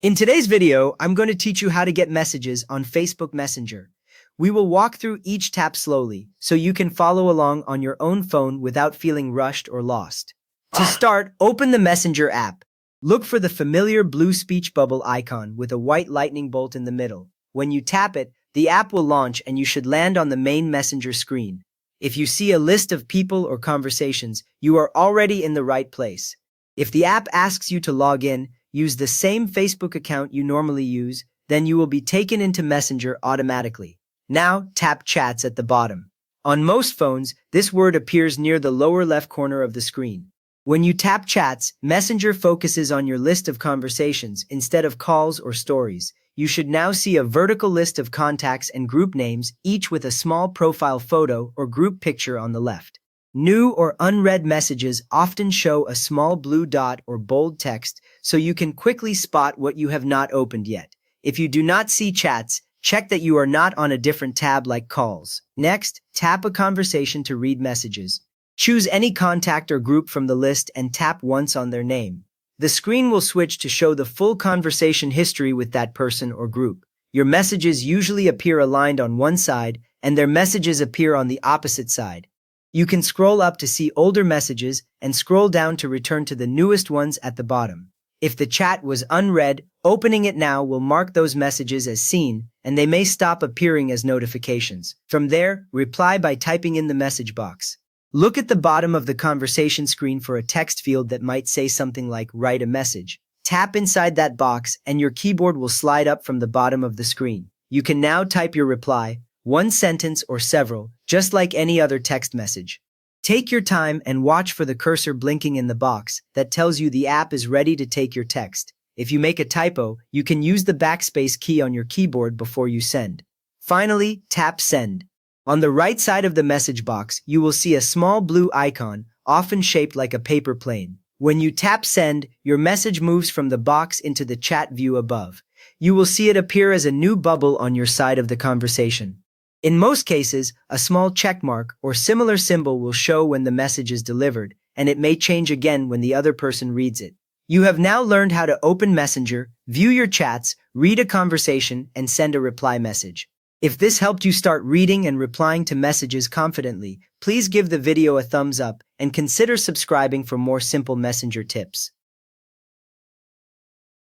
In today's video, I'm going to teach you how to get messages on Facebook Messenger. We will walk through each tap slowly, so you can follow along on your own phone without feeling rushed or lost. To start, open the Messenger app. Look for the familiar blue speech bubble icon with a white lightning bolt in the middle. When you tap it, the app will launch and you should land on the main Messenger screen. If you see a list of people or conversations, you are already in the right place. If the app asks you to log in, use the same Facebook account you normally use, then you will be taken into Messenger automatically. Now, tap Chats at the bottom. On most phones, this word appears near the lower left corner of the screen. When you tap Chats, Messenger focuses on your list of conversations instead of calls or stories. You should now see a vertical list of contacts and group names, each with a small profile photo or group picture on the left. New or unread messages often show a small blue dot or bold text, so you can quickly spot what you have not opened yet. If you do not see chats, check that you are not on a different tab like calls. Next, tap a conversation to read messages. Choose any contact or group from the list and tap once on their name. The screen will switch to show the full conversation history with that person or group. Your messages usually appear aligned on one side, and their messages appear on the opposite side. You can scroll up to see older messages and scroll down to return to the newest ones at the bottom. If the chat was unread, opening it now will mark those messages as seen, and they may stop appearing as notifications. From there, reply by typing in the message box. Look at the bottom of the conversation screen for a text field that might say something like "write a message." Tap inside that box and your keyboard will slide up from the bottom of the screen. You can now type your reply, one sentence or several, just like any other text message. Take your time and watch for the cursor blinking in the box that tells you the app is ready to take your text. If you make a typo, you can use the backspace key on your keyboard before you send. Finally, tap Send. On the right side of the message box, you will see a small blue icon, often shaped like a paper plane. When you tap Send, your message moves from the box into the chat view above. You will see it appear as a new bubble on your side of the conversation. In most cases, a small check mark or similar symbol will show when the message is delivered, and it may change again when the other person reads it. You have now learned how to open Messenger, view your chats, read a conversation, and send a reply message. If this helped you start reading and replying to messages confidently, please give the video a thumbs up and consider subscribing for more simple Messenger tips.